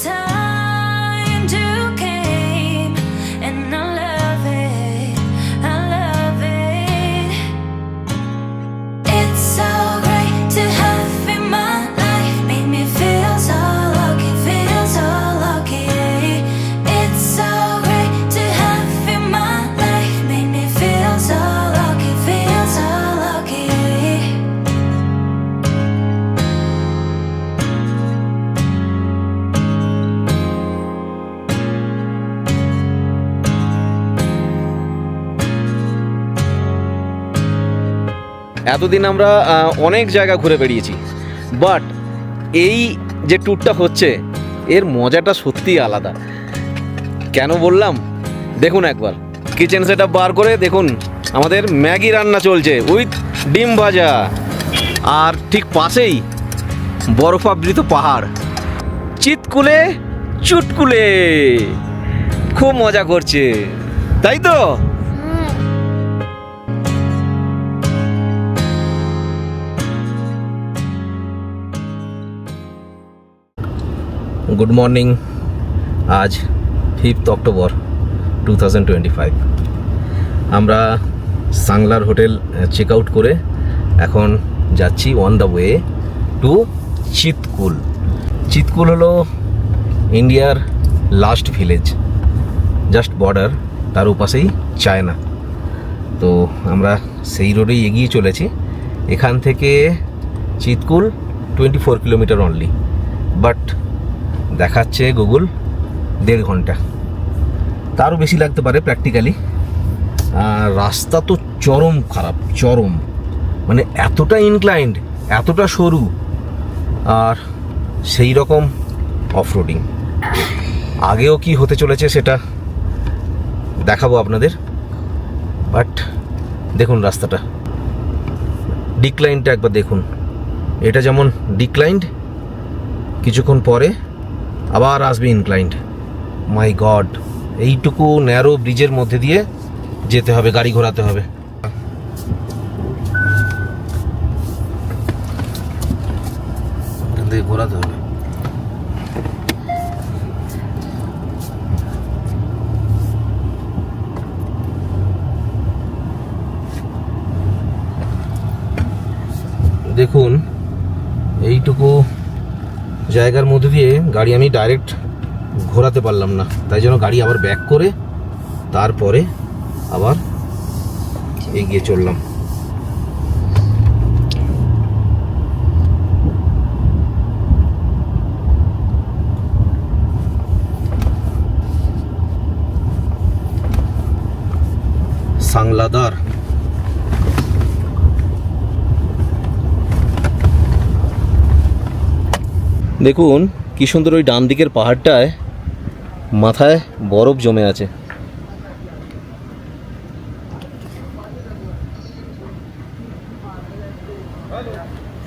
time to came, and I love it, I love it. It's so great to have in my life, made me feel so lucky, feel so lucky. It's so great to have in my life, made me feel so lucky, feel so lucky. এতদিন আমরা অনেক জায়গা ঘুরে বেরিয়েছি, but এই যে ট্যুরটা হচ্ছে এর মজাটা সত্যিই আলাদা। কেন বললাম, দেখুন একবার কিচেন সেট আপ বার করে দেখুন, আমাদের ম্যাগি রান্না চলছে উইথ ডিম ভাজা, আর ঠিক পাশেই বরফাবৃত পাহাড়, চিৎকুলে চুটকুলে, খুব মজা করছে, তাই তো? Good morning. আজ 5th অক্টোবর 2025। আমরা সাংলার হোটেল চেক আউট করে এখন যাচ্ছি অন দ্য ওয়ে টু চিৎকুল। চিৎকুল হলো ইন্ডিয়ার লাস্ট ভিলেজ, জাস্ট বর্ডার, তার ওপাশেই চায়না। তো আমরা সেই রোডেই এগিয়ে চলেছি। এখান থেকে চিৎকুল 24 কিলোমিটার অনলি, বাট দেখাচ্ছে গুগল 1.5 ঘন্টা, তারও বেশি লাগতে পারে প্র্যাকটিক্যালি। রাস্তা তো চরম খারাপ, চরম, মানে এতটা ইনক্লাইন্ড, এতটা সরু, আর সেই রকম অফরোডিং। আগেও কি হতে চলেছে সেটা দেখাবো আপনাদের, বাট দেখুন রাস্তাটা, ডিক্লাইনটা একবার দেখুন। এটা যেমন ডিক্লাইন্ড, কিছুক্ষণ পরে আবার আসবে ইনক্লাইন্ড। মাই গড, এইটুকু ন্যারো ব্রিজের মধ্যে দিয়ে যেতে হবে, গাড়ি ঘোরাতে হবে। ঘোরাতে হবে। দেখুন এইটুকু জায়গার মধ্যে দিয়ে গাড়ি আমি ডাইরেক্ট ঘোরাতে পারলাম না, তাই জন্য গাড়ি আবার ব্যাক করে তারপরে আবার এগিয়ে চললাম। সাংলাদার দেখুন কি সুন্দর, ওই ডান দিকের পাহাড়টায় মাথায় বরফ জমে আছে।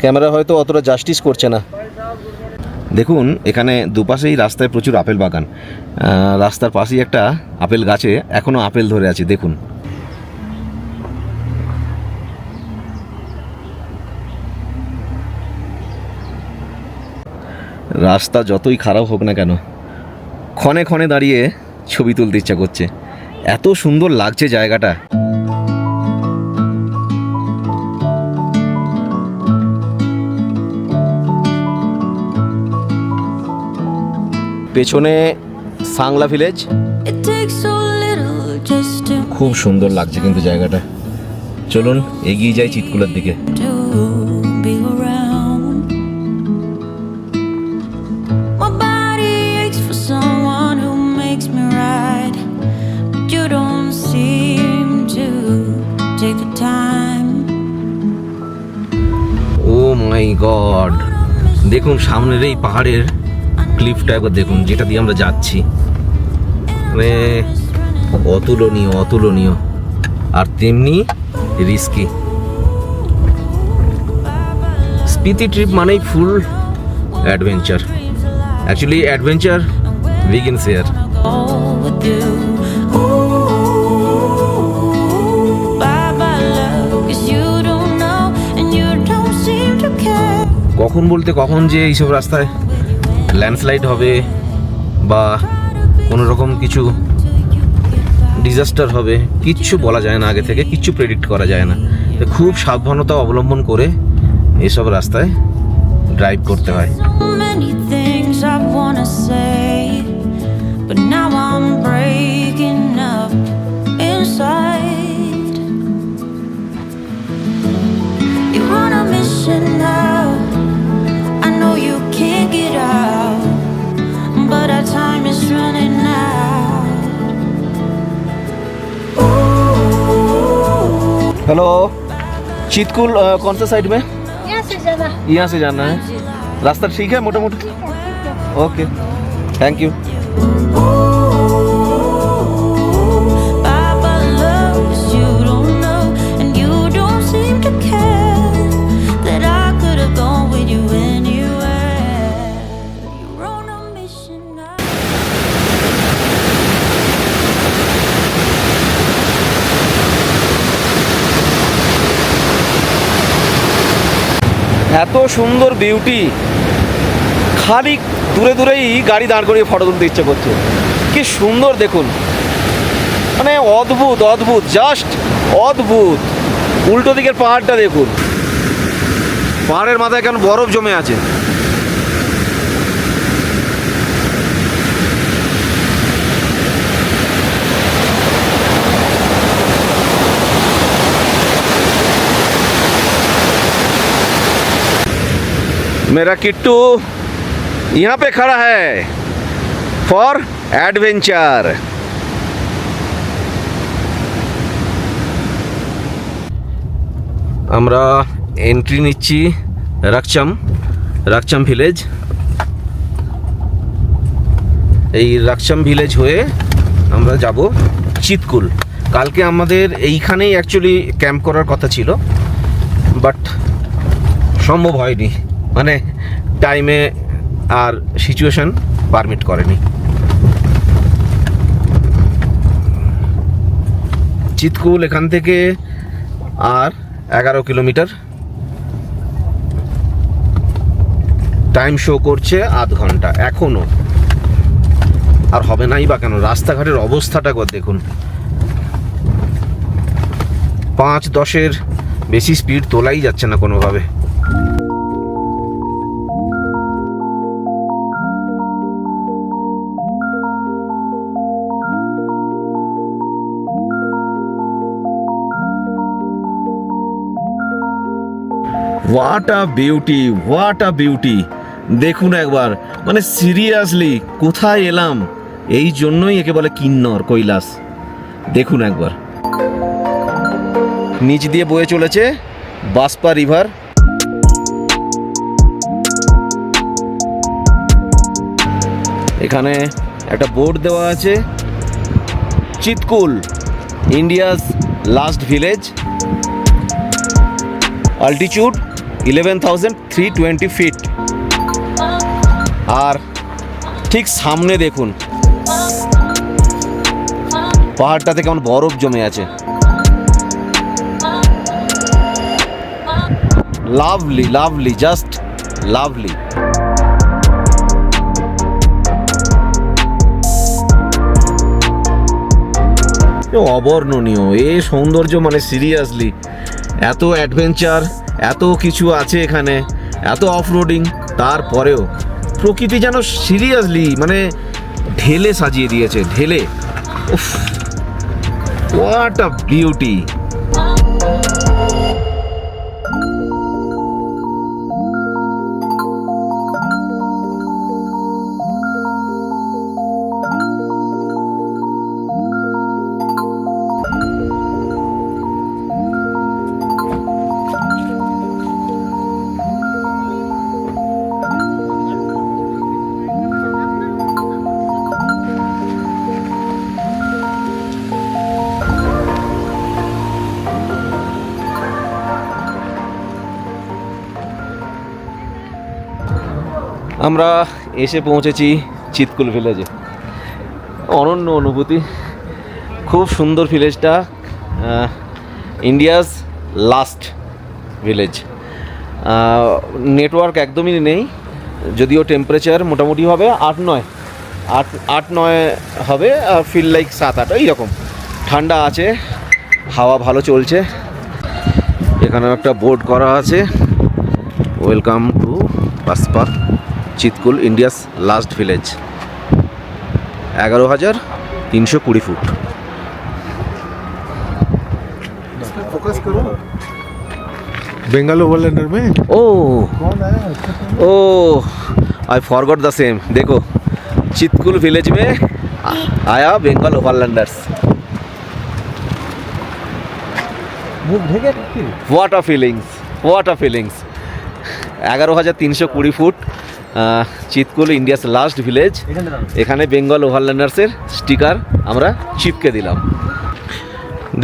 ক্যামেরা হয়তো অতটা জাস্টিস করছে না। দেখুন এখানে দুপাশেই রাস্তায় প্রচুর আপেল বাগান, রাস্তার পাশেই একটা আপেল গাছে এখনো আপেল ধরে আছে। দেখুন রাস্তা যতই খারাপ হোক না কেন, ক্ষণে ক্ষণে দাঁড়িয়ে ছবি তুলতে ইচ্ছা করছে, এত সুন্দর লাগছে জায়গাটা। পেছনে সাংলা ভিলেজ, খুব সুন্দর লাগছে কিন্তু জায়গাটা। চলুন এগিয়ে যাই চিৎকুলের দিকে। ও মাই গড, দেখুন সামনের এই পাহাড়ের ক্লিফটা একবার দেখুন, যেটা দিয়ে আমরা যাচ্ছি, মানে অতুলনীয়, অতুলনীয়, আর তেমনি রিস্কি। স্পিতি ট্রিপ মানেই full adventure. Actually adventure begins here. কখন বলতে কখন যে এইসব রাস্তায় ল্যান্ডস্লাইড হবে, বা কোনো রকম কিছু ডিজাস্টার হবে কিচ্ছু বলা যায় না, আগে থেকে কিচ্ছু প্রেডিক্ট করা যায় না। তো খুব সাবধানতা অবলম্বন করে এসব রাস্তায় ড্রাইভ করতে হয়। So many things I wanna say, but now I'm breaking up inside. You're on a mission now. I know you can't get out, but our time is running out. Hello, Chitkul कौन सा side में? यहाँ से जाना यहाँ से जाना है। रास्ता ठीक है मोटा मोटा? Okay, thank you. Papa loves you, don't know, and you don't seem to care that I could have gone with you anywhere. You're on a mission now. এত সুন্দর বিউটি, খালি দূরে দূরেই গাড়ি দাঁড় করিয়ে ফটো তুলতে ইচ্ছে করছে। কি সুন্দর দেখুন, মানে অদ্ভুত অদ্ভুত, জাস্ট অদ্ভুত। উল্টো দিকের পাহাড়টা দেখুন, পাহাড়ের মাথায় কেন বরফ জমে আছে। मेरा किट्टू यहाँ पे खड़ा है फॉर एडवेंचर। আমরা এন্ট্রি নিচ্ছি রাকচাম ভিলেজ। এই রাকচাম ভিলেজ হয়ে আমরা যাব চিতকুল। কালকে আমাদের এইখানেই অ্যাকচুয়ালি ক্যাম্প করার কথা ছিল, বাট সম্ভব হয়নি, মানে টাইমে আর সিচুয়েশন পারমিট করেনি। চিতকুল এখান থেকে আর 11 কিলোমিটার, টাইম শো করছে আধ ঘন্টা এখনো। আর হবে নাই বা কেন, রাস্তাঘাটের অবস্থাটা দেখুন। 5-10-এর বেশি স্পিড তোলাই যাচ্ছে না কোনোভাবে। What a beauty, what a beauty. দেখুন একবার, মানে সিরিয়াসলি কোথায় এলাম। এই জন্যই একে বলে কিন্নর কৈলাস। দেখুন একবার, নিচ দিয়ে বয়ে চলেছে বাসপা রিভার। এখানে একটা বোর্ড দেওয়া আছে, Chitkul India's last village, altitude 11,320 feet. আর ঠিক সামনে দেখুন পাহাড়টাতে কেমন বরফ জমে আছে। Lovely lovely, just lovely. অবর্ণনীয় এ সৌন্দর্য, মানে সিরিয়াসলি এত অ্যাডভেঞ্চার, এত কিছু আছে এখানে, এত অফরোডিং, তারপরেও প্রকৃতি যেন সিরিয়াসলি মানে ঢেলে সাজিয়ে দিয়েছে, ঢেলে। উফ, হোয়াট আ বিউটি। আমরা এসে পৌঁছেছি চিতকুল ভিলেজে। অনন্য অনুভূতি, খুব সুন্দর ভিলেজটা। India's last village. নেটওয়ার্ক একদমই নেই, যদিও টেম্পারেচার মোটামুটি হবে 8-9, 8-9 হবে, আর ফিল লাইক 7-8 এইরকম। ঠান্ডা আছে, হাওয়া ভালো চলছে। এখানেও একটা বোর্ড করা আছে, welcome to Baspa Chitkul, India's last village. 11,320 foot. Focus करो बंगाल ओवरलैंडर में ओ कौन आया oh I forgot the same. देखो चितकुल विलेज में आया बेंगल ओवरलैंडर्स। मुख ढेके what a feelings, what a feelings. 11,320 foot, Chitkul India's last village. এখানে বেঙ্গল ওভারল্যান্ডার্সের স্টিকার আমরা চিপকে দিলাম।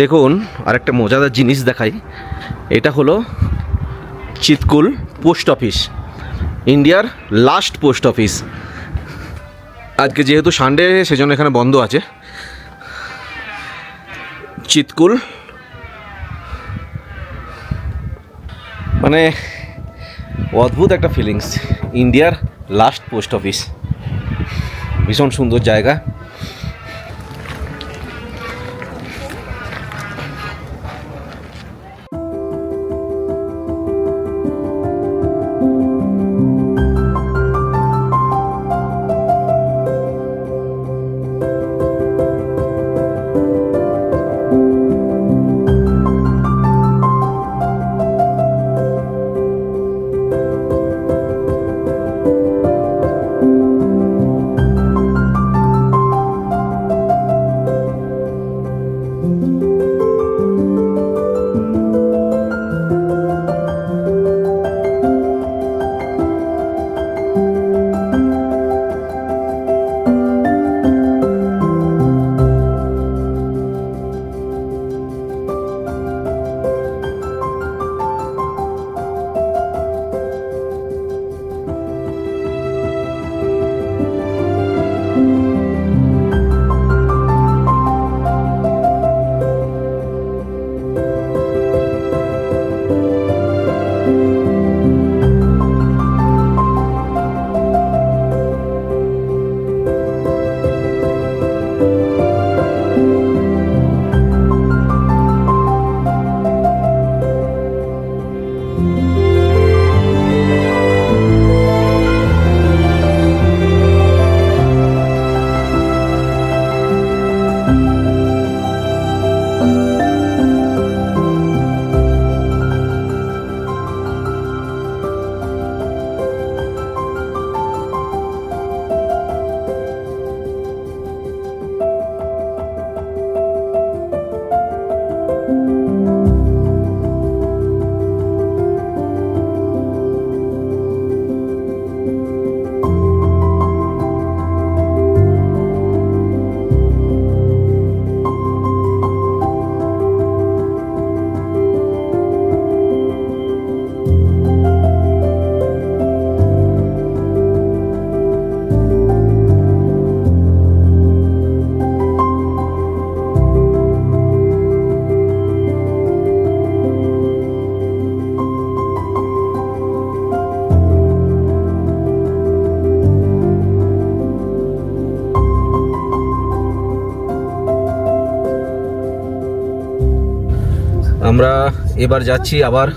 দেখুন আরেকটা মজাদার জিনিস দেখাই, এটা হলো চিতকুল পোস্ট অফিস, ইন্ডিয়ার লাস্ট পোস্ট অফিস। আজকে যেহেতু সানডে সেজন্য এখানে বন্ধ আছে। চিতকুল মানে অদ্ভুত একটা ফিলিংস, ইন্ডিয়ার লাস্ট পোস্ট অফিস। ভীষণ সুন্দর জায়গা। আমরা এবার যাচ্ছি আবার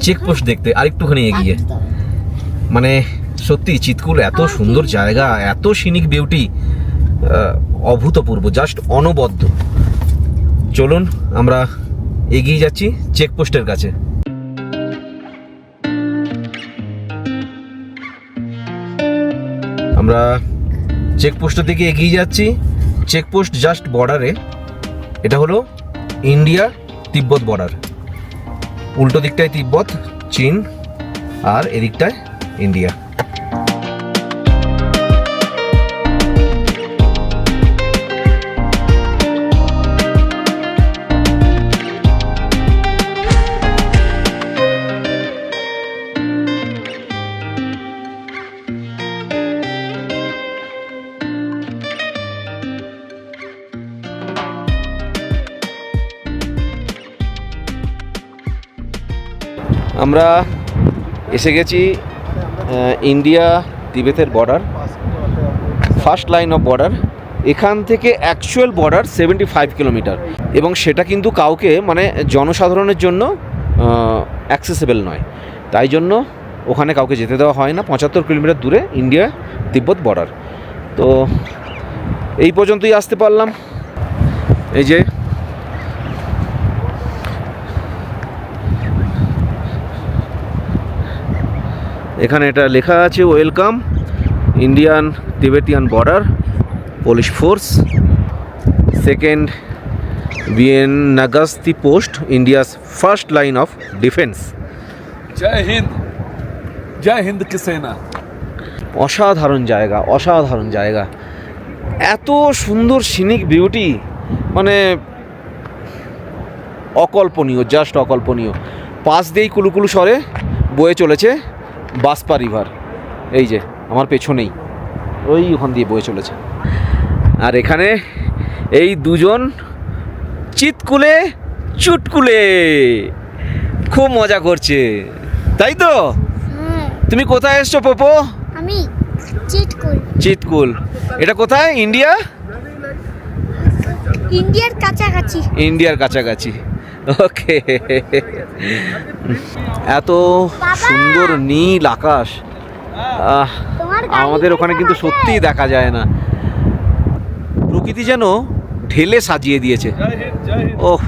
চেকপোস্ট দেখতে, আরেকটুখানি এগিয়ে। মানে সত্যি চিতকুল এত সুন্দর জায়গা, এত সিনিক বিউটি, অভূতপূর্ব, জাস্ট অনবদ্য। চলুন আমরা এগিয়ে যাচ্ছি চেকপোস্টের কাছে। আমরা চেকপোস্টের দিকে এগিয়ে যাচ্ছি। চেকপোস্ট জাস্ট বর্ডারে, এটা হলো ইন্ডিয়া তিব্বত বর্ডার। উল্টো দিকটায় তিব্বত, চীন, আর এদিকটায় ইন্ডিয়া। আমরা এসে গেছি ইন্ডিয়া তিবেতের border. First line of border. এখান থেকে অ্যাকচুয়াল বর্ডার 75 কিলোমিটার, এবং সেটা কিন্তু কাউকে মানে জনসাধারণের জন্য অ্যাক্সেসেবল নয়, তাই জন্য ওখানে কাউকে যেতে দেওয়া হয় না। 75 কিলোমিটার দূরে ইন্ডিয়া তিব্বত বর্ডার। তো এই পর্যন্তই আসতে পারলাম। এই যে এখানে এটা লেখা আছে, welcome Indian Tibetan border police force, second BN Nagasti post, India's first line of defence. Jai Hind की सेना। অসাধারণ জায়গা, অসাধারণ জায়গা, এত সুন্দর সিনিক বিউটি, মানে অকল্পনীয়, জাস্ট অকল্পনীয়। পাশ দিয়েই কুলুকুলু স্বরে বয়ে চলেছে বাসপা রিভার, এই যে আমার পেছনেই ওই ওখান দিয়ে বয়ে চলেছে। আর এখানে এই দুজন চিৎকুলে চুটকুলে খুব মজা করছে, তাই তো? তুমি কোথায় এসছো পোপো? আমি চিটকুল। চিৎকুল, এটা কোথায়? ইন্ডিয়া? ইন্ডিয়ার কাছাকাছি। ইন্ডিয়ার কাছাকাছি, ওকে। এত সুন্দর নীল আকাশ, তোমার গাড়ি আমাদের ওখানে কিন্তু আছে? সত্যিই দেখা যায় না। প্রকৃতি যেন ঢেলে সাজিয়ে দিয়েছে। ওহ,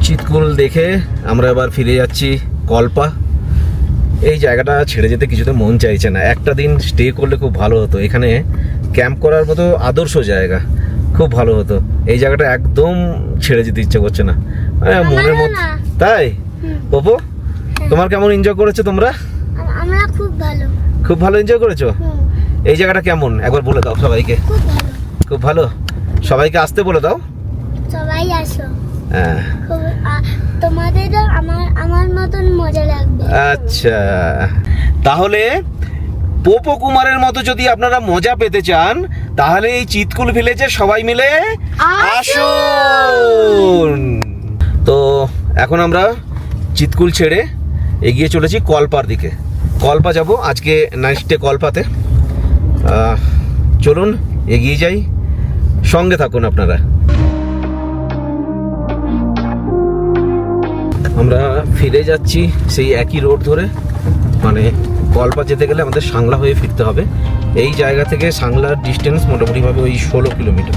চিৎকুল দেখে আমরা এবার ফিরে যাচ্ছি কল্পা। এই জায়গাটা ছেড়ে যেতে কিছুতে মন চাইছে না, একটা দিন স্টে করলে খুব ভালো হতো। এখানে ক্যাম্প করার মতো আদর্শ জায়গা, খুব ভালো হতো। এই জায়গাটা একদম ছেড়ে যেতে ইচ্ছে করছে না, মনের মধ্যে। তাই পপো, তোমার কেমন এনজয় করেছো তোমরা? আমরা খুব ভালো। খুব ভালো এনজয় করেছো? এই জায়গাটা কেমন একবার বলে দাও সবাইকে। খুব ভালো। খুব ভালো, সবাইকে আসতে বলে দাও। সবাই আসো। হ্যাঁ, তোমাদেরও আমার মতন মজা লাগবে। আচ্ছা, তাহলে পোপো কুমারের মতো যদি আপনারা মজা পেতে চান, তাহলে এই চিৎকুল ভিলেজে সবাই মিলে আসুন। তো এখন আমরা চিৎকুল ছেড়ে এগিয়ে চলেছি কল্পার দিকে। কল্পা যাব আজকে, নাইট স্টে কল্পাতে। চলুন এগিয়ে যাই, সঙ্গে থাকুন আপনারা। আমরা ফিরে যাচ্ছি সেই একই রোড ধরে, মানে কল্পা যেতে গেলে আমাদের সাংলা হয়ে ফিরতে হবে। এই জায়গা থেকে সাংলার ডিস্টেন্স মোটামুটিভাবে ওই 16 কিলোমিটার।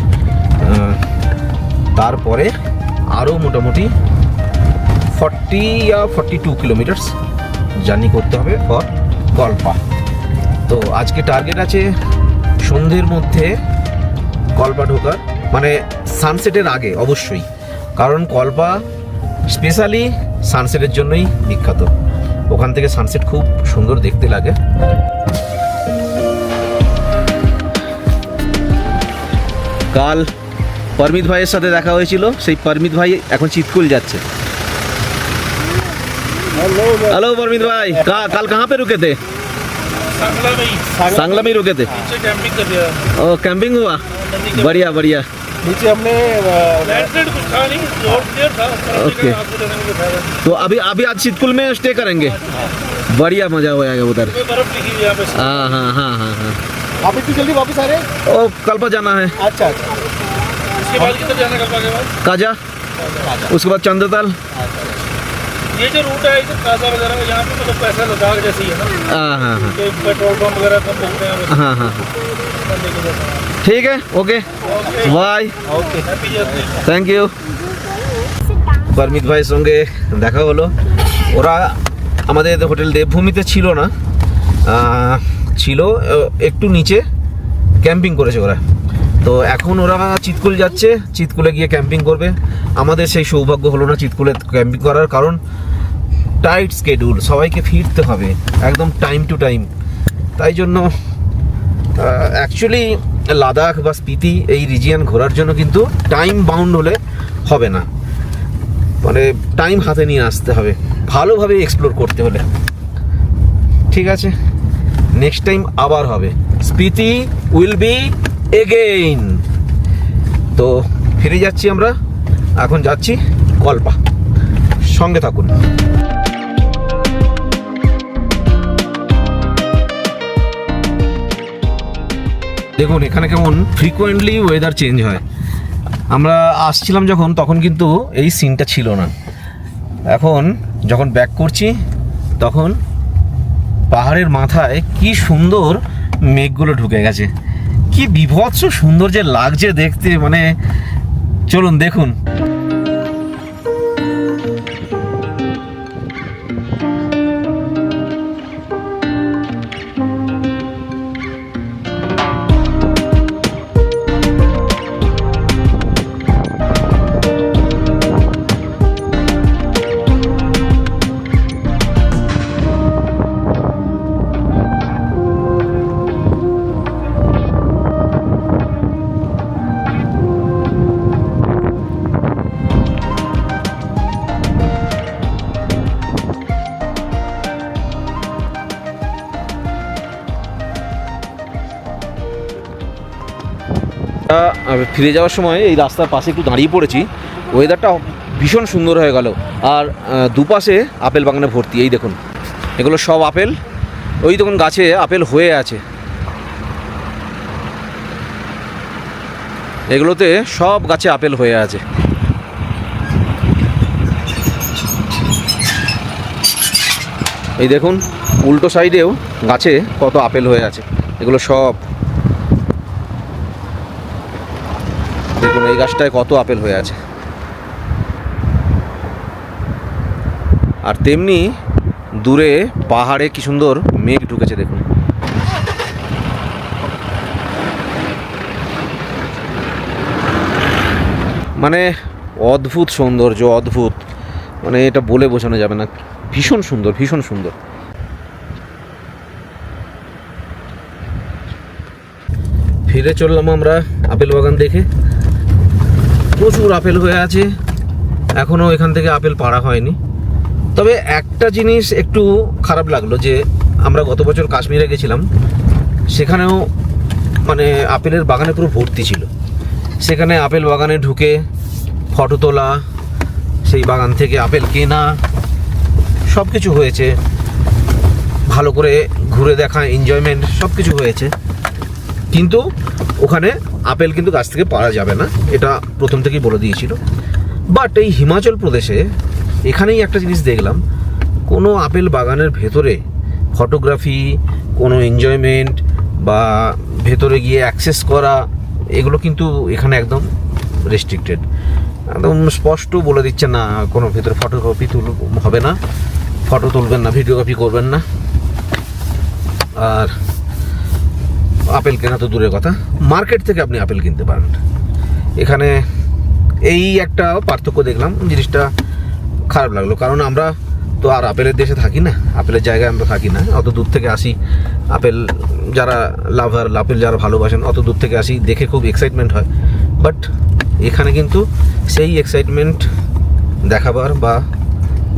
তারপরে আরও মোটামুটি 40 या 42 কিলোমিটার্স জার্নি করতে হবে ফর কল্পা। তো আজকে টার্গেট আছে সন্ধ্যের মধ্যে কল্পা ঢোকার, মানে সানসেটের আগে অবশ্যই, কারণ কল্পা স্পেশালি সানসেটের জন্যই বিখ্যাত। ওখান থেকে সানসেট খুব সুন্দর দেখতে লাগে। কাল परमित ভাইয়ের সাথে দেখা হয়েছিল, সেই परमित ভাই এখন চিতকুল যাচ্ছে। हेलो परमित भाई, कल कहाँ पे रुके थे? सांगला में ही सांगला में ही रुके थे। नीचे कैंपिंग कर दिया। ओ कैंपिंग हुआ, बढ़िया बढ़िया। नीचे हमने लैंडस्लाइड कुछ था नहीं, रोड क्लियर था। ओके। आपको लेने के फायदा तो अभी आज चितकुल में स्टे करेंगे, बढ़िया मजा हो जाएगा उधर। नहीं। बर्फ लिखी हुई है यहाँ पे। हाँ हाँ हाँ हाँ हाँ। आप इतनी जल्दी वापस आ रहे हैं? ओ कल्पा जाना है, अच्छा अच्छा। इसके बाद किधर जाना कल्पा के बाद? काजा, उसके बाद चंद्रताल। ये जो रूट है इधर काजा वगैरह में, यहाँ पे मतलब पैसा लद्दाख जैसी है ना, हाँ हाँ हाँ कि पेट्रोल पंप वगैरह कम मिलते हैं। हाँ हाँ। लेके जाता है। ठीक है, okay bye, happy journey. Thank you. Paramit ভাইয়ের সঙ্গে দেখা হলো। ওরা আমাদের হোটেল দেবভূমিতে ছিল না, ছিল একটু নিচে, ক্যাম্পিং করেছে ওরা। তো এখন ওরা চিতকুল যাচ্ছে, চিতকুলে গিয়ে ক্যাম্পিং করবে। আমাদের সেই সৌভাগ্য হলো না চিতকুলে ক্যাম্পিং করার, কারণ টাইট স্কেডিউল, সবাইকে ফিরতে হবে একদম টাইম টু টাইম। তাই জন্য অ্যাকচুয়ালি লাদাখ বা স্পিতি এই রিজিয়ন ঘোরার জন্য কিন্তু টাইম বাউন্ড হলে হবে না, মানে টাইম হাতে নিয়ে আসতে হবে ভালোভাবে এক্সপ্লোর করতে হলে। ঠিক আছে, নেক্সট টাইম আবার হবে, স্পিতি উইল বি এগেইন। তো ফিরে যাচ্ছি আমরা, এখন যাচ্ছি কল্পা, সঙ্গে থাকুন। দেখুন এখানে কেমন ফ্রিকোয়েন্টলি ওয়েদার চেঞ্জ হয়। আমরা আসছিলাম যখন, তখন কিন্তু এই সিনটা ছিল না। এখন যখন ব্যাক করছি তখন পাহাড়ের মাথায় কি সুন্দর মেঘগুলো ঢুকে গেছে, কি বিভৎস সুন্দর যে লাগছে দেখতে, মানে চলুন দেখুন। ফিরে যাওয়ার সময় এই রাস্তার পাশে একটু দাঁড়িয়ে পড়েছি, ওয়েদারটা ভীষণ সুন্দর হয়ে গেল। আর দুপাশে আপেল বাগানে ভর্তি, এই দেখুন এগুলো সব আপেল, ওই দেখুন গাছে আপেল হয়ে আছে, এগুলোতে সব গাছে আপেল হয়ে আছে। এই দেখুন উল্টো সাইডেও গাছে কত আপেল হয়ে আছে, এগুলো সব দেখুন, এই গাছটায় কত আপেল হয়ে আছে। আর তেমনি দূরে পাহাড়ে কি সুন্দর মেঘ ঢুকেছে দেখুন। মানে অদ্ভুত সৌন্দর্য, অদ্ভুত, মানে এটা বলে বোঝানো যাবে না, ভীষণ সুন্দর, ভীষণ সুন্দর। ফিরে চললাম আমরা আপেল বাগান দেখে, প্রচুর আপেল হয়ে আছে, এখনও এখান থেকে আপেল পাড়া হয়নি। তবে একটা জিনিস একটু খারাপ লাগলো, যে আমরা গত বছর কাশ্মীরে গেছিলাম, সেখানেও মানে আপেলের বাগানে পুরো ভর্তি ছিল। সেখানে আপেল বাগানে ঢুকে ফটো তোলা, সেই বাগান থেকে আপেল কেনা, সব কিছু হয়েছে, ভালো করে ঘুরে দেখা, এনজয়মেন্ট সব কিছু হয়েছে। কিন্তু ওখানে আপেল কিন্তু গাছ থেকে পাড়া যাবে না, এটা প্রথম থেকেই বলে দিয়েছিল। বাট এই হিমাচল প্রদেশে এখানেই একটা জিনিস দেখলাম, কোনো আপেল বাগানের ভেতরে ফটোগ্রাফি, কোনো এনজয়মেন্ট বা ভেতরে গিয়ে অ্যাক্সেস করা, এগুলো কিন্তু এখানে একদম রেস্ট্রিক্টেড। একদম স্পষ্ট বলে দিচ্ছে না, কোনো ভেতরে ফটোগ্রাফি হবে না, ফটো তুলবেন না, ভিডিওগ্রাফি করবেন না। আর আপেল কেনা তো দূরের কথা, মার্কেট থেকে আপনি আপেল কিনতে পারেন। এখানে এই একটা পার্থক্য দেখলাম, জিনিসটা খারাপ লাগলো। কারণ আমরা তো আর আপেলের দেশে থাকি না, আপেলের জায়গায় আমরা থাকি না, অত দূর থেকে আসি। আপেল যারা লাভার, আপেল যারা ভালোবাসেন, অত দূর থেকে আসি, দেখে খুব এক্সাইটমেন্ট হয়। বাট এখানে কিন্তু সেই এক্সাইটমেন্ট দেখাবার বা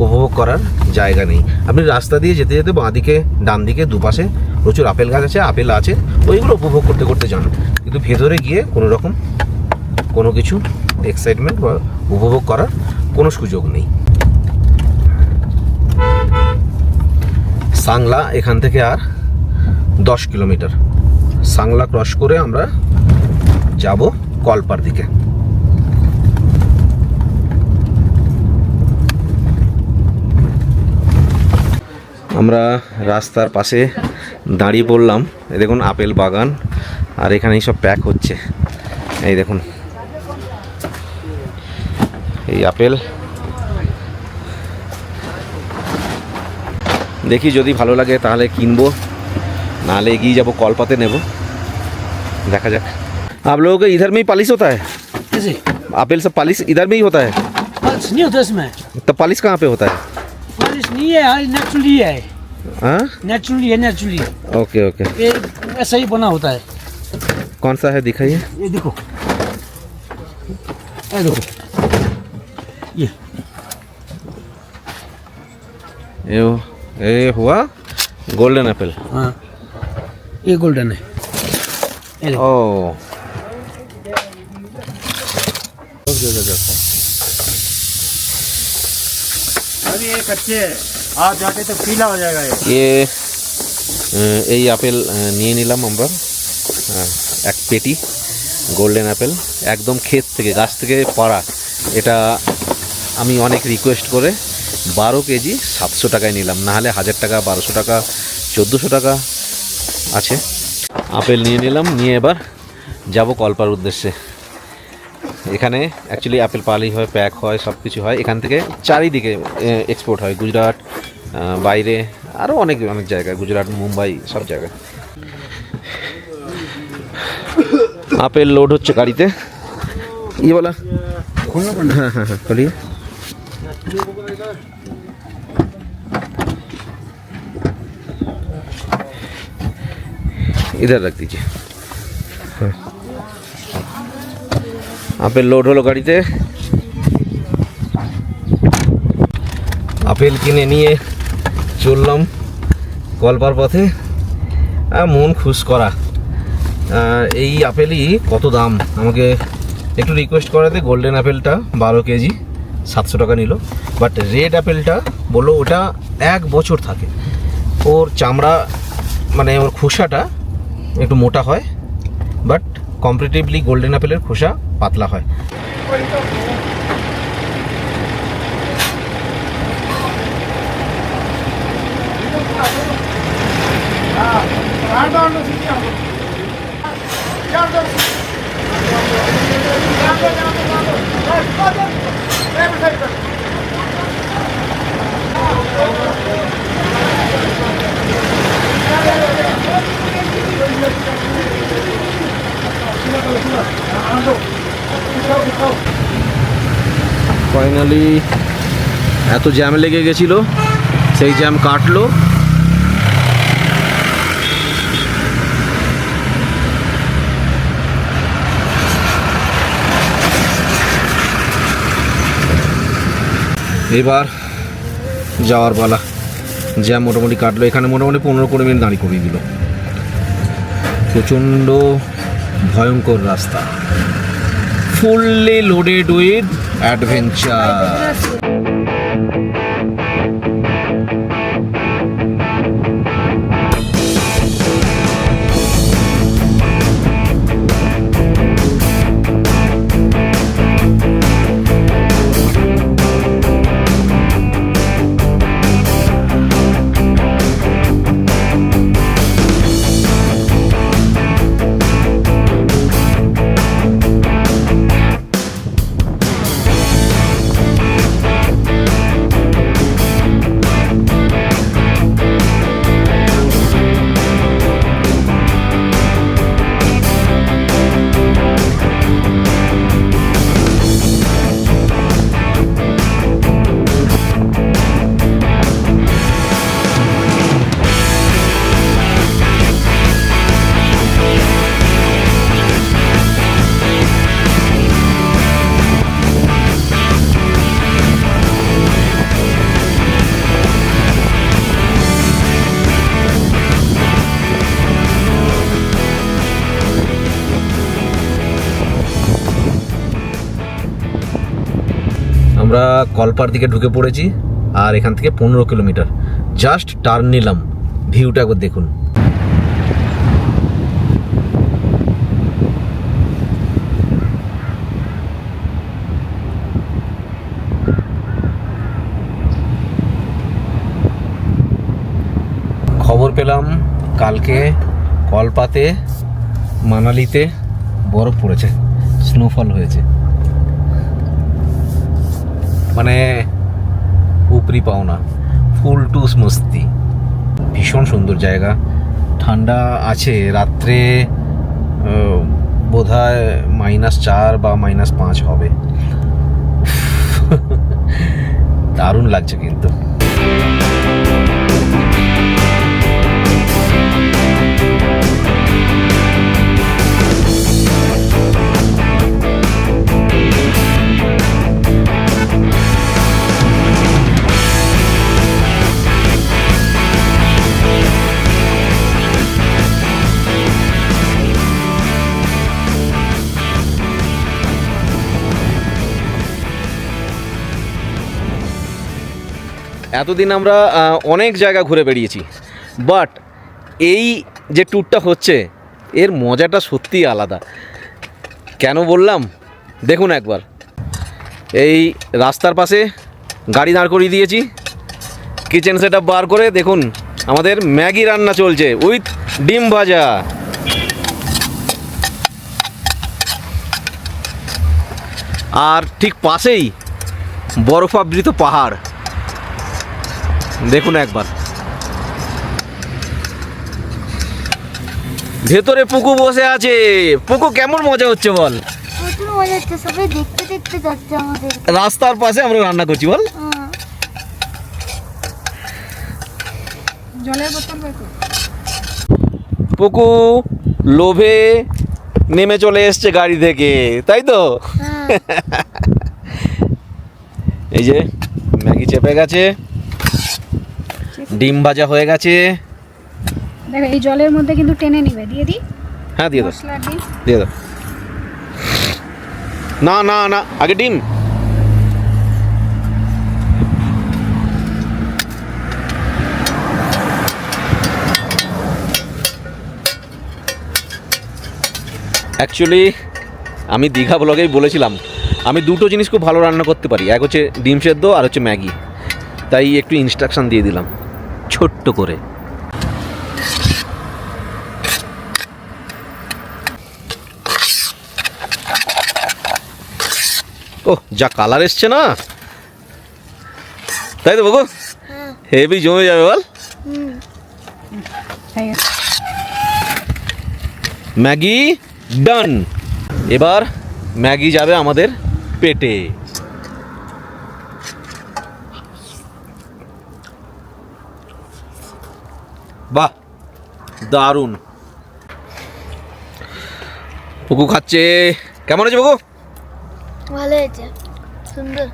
উপভোগ করার জায়গা নেই। আপনি রাস্তা দিয়ে যেতে যেতে বাঁ দিকে ডান দিকে দুপাশে প্রচুর আপেল গাছ আছে, আপেল আছে, ওইগুলো উপভোগ করতে করতে যান। কিন্তু ভেতরে গিয়ে কোনো রকম কোনো কিছু এক্সাইটমেন্ট বা উপভোগ করার কোনো সুযোগ নেই। সাংলা এখান থেকে আর 10 কিলোমিটার। সাংলা ক্রস করে আমরা যাব কলপার দিকে। আমরা রাস্তার পাশে দাঁড়িয়ে পড়লাম। এই দেখুন আপেল বাগান, আর এখানেই সব প্যাক হচ্ছে। এই দেখুন এই আপেল, দেখি যদি ভালো লাগে তাহলে কিনবো, নাহলে এগিয়ে যাবো কলপাতে নেব, দেখা যাক। आप लोगों के इधर में ही पालिश होता है? कैसे आपेल सब पालिश इधर में ही होता है? पॉलिश नहीं होता इसमें, तब पालिश कहाँ पे होता है? पॉलिश नहीं है, नेचुरली है, हाँ, नेचुरली है, नेचुरली। Okay okay. ये ऐसा ही बना होता है। कौन सा है दिखाइए। ये देखो, ये देखो, ये हुआ गोल्डन एप्पल। हाँ ये गोल्डन है, ये देखो। ओ अभी ये कच्चे हाथ जाके तो पीला हो जाएगा ये। এই আপেল নিয়ে নিলাম আমরা, এক পেটি গোল্ডেন অ্যাপেল, একদম ক্ষেত থেকে গাছ থেকে পাড়া। এটা আমি অনেক রিকোয়েস্ট করে 12 কেজি 700 টাকায় নিলাম, নাহলে 1000 টাকা, 1200 টাকা, 1400 টাকা আছে। আপেল নিয়ে নিলাম, নিয়ে এবার যাব কলপার উদ্দেশ্যে। এখানে অ্যাকচুয়ালি আপেল পালি হয়, প্যাক হয়, সব কিছু হয়। এখান থেকে চারিদিকে এক্সপোর্ট হয়, গুজরাট, বাইরে আরও অনেক অনেক জায়গায়, গুজরাট, মুম্বাই, সব জায়গায়। আপেল লোড হচ্ছে গাড়িতে। ये वाला खोलना पड़ना। हाँ हाँ हाँ खोलिए। इधर रख दीजिए। हाँ। আপেল লোড হলো গাড়িতে। আপেল কিনে নিয়ে চললাম কলপার পথে। মন খুশ করা। এই আপেলই কত দাম, আমাকে একটু রিকোয়েস্ট করাতে গোল্ডেন আপেলটা 12 কেজি 700 টাকা নিল। বাট রেড আপেলটা বললো ওটা 1 বছর থাকে, ওর চামড়া মানে ওর খোসাটা একটু মোটা হয়, বাট কম্পারেটিভলি গোল্ডেন আপেলের খোসা পাতলা হয়। ফাইনালি এত জ্যাম লেগে গেছিল, সেই জ্যাম কাটলো। এবার যাওয়ার পালা। জ্যাম মোটামুটি কাটলো, এখানে মোটামুটি 15-20 মিনিট দাঁড়িয়ে করিয়ে দিল। প্রচণ্ড ভয়ঙ্কর রাস্তা, ফুললি লোডেড উইথ অ্যাডভেঞ্চার। কলপার দিকে ঢুকে পড়েছি, আর এখান থেকে 15 কিলোমিটার। জাস্ট টার্ন নিলাম, ভিউটা একবার দেখুন। খবর পেলাম কালকে কলপাতে মানালিতে বরফ পড়েছে, স্নোফল হয়েছে, মানে উপরি পাওনা, ফুল টু মস্তি। ভীষণ সুন্দর জায়গা, ঠান্ডা আছে। রাত্রে বোধহয় -4 বা -5 হবে। দারুণ লাগছে কিন্তু। এতদিন আমরা অনেক জায়গা ঘুরে বেরিয়েছি, বাট এই যে ট্যুরটা হচ্ছে এর মজাটা সত্যিই আলাদা। কেন বললাম দেখুন একবার। এই রাস্তার পাশে গাড়ি দাঁড় করিয়ে দিয়েছি, কিচেন সেট আপ বার করে দেখুন আমাদের ম্যাগি রান্না চলছে উইথ ডিম ভাজা। আর ঠিক পাশেই বরফাবৃত পাহাড়, দেখুন একবার। ভেতরে পুকু বসে আছে। পুকু, কেমন মজা হচ্ছে বল? প্রচুর মজা হচ্ছে, সবাই দেখতে দেখতে যাচ্ছে আমাদের। রাস্তার পাশে আমরা রান্না করছি বল। জলের বোতল বের পুকু লোভে নেমে চলে এসছে গাড়ি থেকে, তাই তো? এই যে ম্যাগি চেপে গেছে, ডিম ভাজা হয়ে গেছে। দেখো এই জলের মধ্যে কিন্তু টেনে নিবে, দিয়ে দিই। হ্যাঁ দিয়ে দাও, মশলা দিই। দিয়ে দাও। না না না, আগে ডিম। অ্যাকচুয়ালি আমি দীঘা ব্লগেই বলেছিলাম আমি দুটো জিনিস খুব ভালো রান্না করতে পারি, এক হচ্ছে ডিম সেদ্ধ আর হচ্ছে ম্যাগি। তাই একটু ইনস্ট্রাকশন দিয়ে দিলাম ছোট্ট করে। ওহ, যা কালার এসছে না, তাই তো বাবু? হেভি জমে যাবে বল। হয়ে গেছে। ম্যাগি ডান। এবার ম্যাগি যাবে আমাদের পেটে। বাহ, দারুণ। পুকু খাচ্ছে। কেমন আছে পুকু? ভালো হয়েছে, সুন্দর।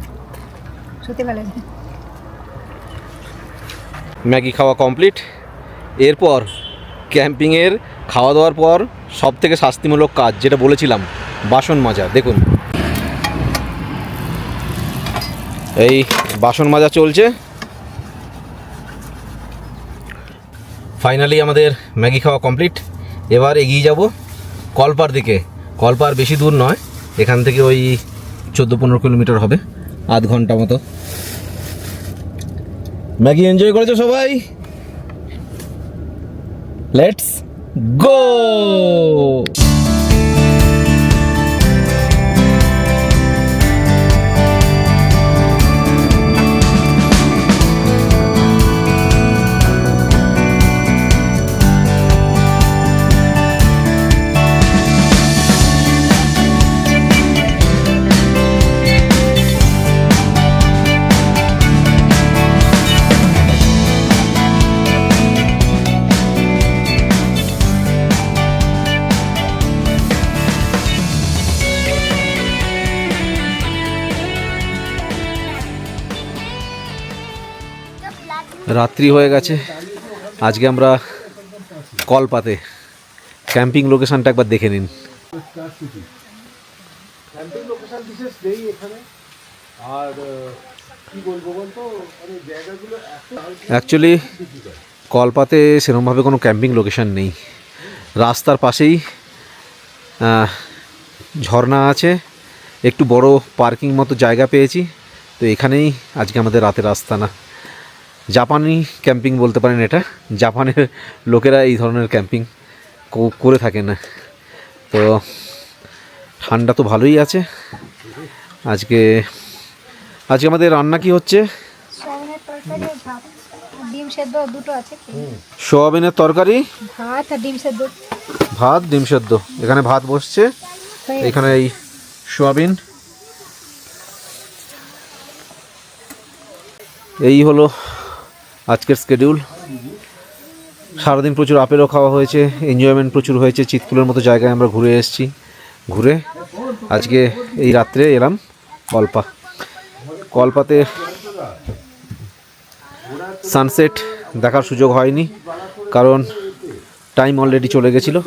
সত্যি ভালো আছে। ম্যাগি খাওয়া কমপ্লিট। এরপর ক্যাম্পিংয়ের খাওয়া দাওয়ার পর সব থেকে শাস্তিমূলক কাজ যেটা বলেছিলাম, বাসন মাজা। দেখুন এই বাসন মাজা চলছে। ফাইনালি আমাদের ম্যাগি খাওয়া কমপ্লিট। এবার এগিয়ে যাব কলপার দিকে। কলপার বেশি দূর নয়, এখান থেকে ওই 14-15 কিলোমিটার হবে, আধ ঘন্টা মতো। ম্যাগি এনজয় করেছো সবাই? Let's go. রাত্রি হয়ে গেছে। আজকে আমরা কলপাতে ক্যাম্পিং লোকেশনটা একবার দেখে নিন। ক্যাম্পিং লোকেশন বিশেষ নেই এখানে, আর অ্যাকচুয়ালি কলপাতে সেরকমভাবে কোনো ক্যাম্পিং লোকেশন নেই। রাস্তার পাশেই ঝর্ণা আছে, একটু বড় পার্কিং মতো জায়গা পেয়েছি, তো এখানেই আজকে আমাদের রাতের আস্তানা। জাপানি ক্যাম্পিং বলতে পারেন এটা। জাপানের লোকেরা এই ধরনের ক্যাম্পিং করে থাকে না। তো ঠান্ডা তো ভালোই আছে। আজকে আমাদের রান্না কি হচ্ছে? সয়াবিনের তরকারি আর ভাত আর ডিম সেদ্ধ দুটো আছে। সোয়াবিনের তরকারি, ভাত আর ডিম সেদ্ধ ভাত, ডিম সেদ্ধ। এখানে ভাত বসছে, এখানে এই সোয়াবিন। এই হলো আজকের স্কেডিউল। সারাদিন প্রচুর আপেলও খাওয়া হয়েছে, এনজয়মেন্ট প্রচুর হয়েছে। চিতকুলের মতো জায়গায় আমরা ঘুরে এসেছি। ঘুরে আজকে এই রাত্রে এলাম কলপাতে সানসেট দেখার সুযোগ হয়নি, কারণ টাইম অলরেডি চলে গেছিলো।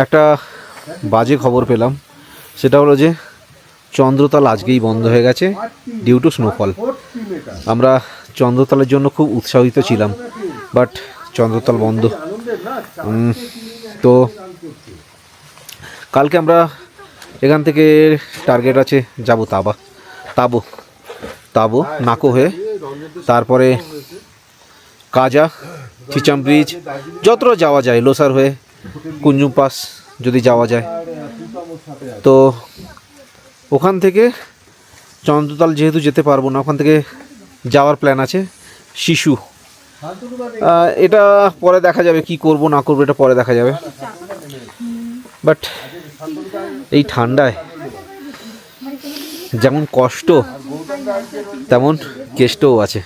একটা বাজে খবর পেলাম, সেটা হলো যে চন্দ্রতাল আজকেই বন্ধ হয়ে গেছে ডিউ টু স্নোফল। আমরা চন্দ্রতালের জন্য খুব উৎসাহিত ছিলাম, বাট চন্দ্রতাল বন্ধ। তো কালকে আমরা এখান থেকে টার্গেট আছে যাব তাবো নাকো হয়ে, তারপরে কাজা, চিচাম ব্রিজ, যতটা যাওয়া যায়, লোসার হয়ে কুঞ্জুম পাস যদি যাওয়া যায়। তো ওখান থেকে চন্দ্রতাল যেহেতু যেতে পারবো না, ওখান থেকে যাওয়ার প্ল্যান আছে শিশু। এটা পরে দেখা যাবে, কি করব না করবো এটা পরে দেখা যাবে। বাট এই ঠান্ডায় যেমন কষ্ট তেমন কেষ্টও আছে।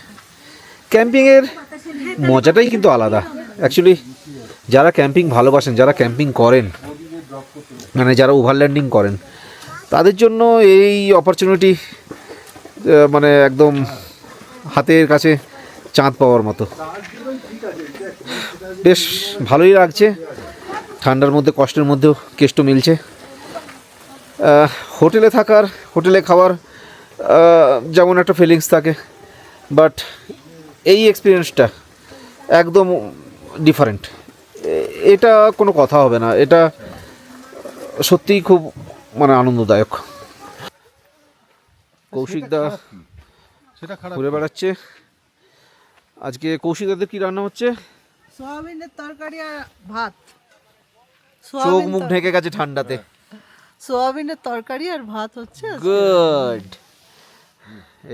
ক্যাম্পিংয়ের মজাটাই কিন্তু আলাদা। অ্যাকচুয়ালি যারা ক্যাম্পিং ভালোবাসেন, যারা ক্যাম্পিং করেন, মানে যারা ওভারল্যান্ডিং করেন, তাদের জন্য এই অপরচুনিটি মানে একদম হাতের কাছে চাঁদ পাওয়ার মতো। বেশ ভালোই লাগছে। ঠান্ডার মধ্যে, কষ্টের মধ্যেও কেষ্ট মিলছে। হোটেলে থাকার, হোটেলে খাওয়ার যেমন একটা ফিলিংস থাকে, বাট এই এক্সপিরিয়েন্সটা একদম ডিফারেন্ট। এটা কোনো কথা হবে না, এটা সত্যিই খুব মানে আনন্দদায়ক। কৌশিকদা ঘুরে বেড়াচ্ছে। আজকে কৌশিকদাদের কি রান্না হচ্ছে? সোয়াবিনের তরকারি আর ভাত। চোখ মুখ ঢেকে গেছে ঠান্ডাতে। সোয়াবিনের তরকারি আর ভাত হচ্ছে। গুড।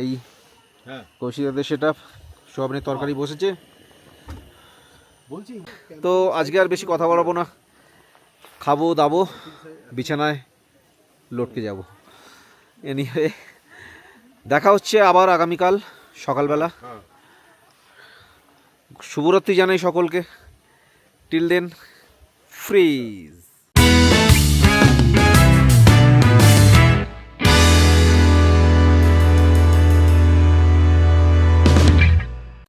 এই কৌশিকদাদের সেটা সোয়াবিনের তরকারি বসেছে। তো আজকে আর বেশি কথা বলবো না, খাবো দাবো, বিছানায় লটকে যাব। এনিওয়ে, দেখা হচ্ছে আবার আগামীকাল সকালবেলা। শুভরাত্রি জানাই সকলকে। Till then, fridge.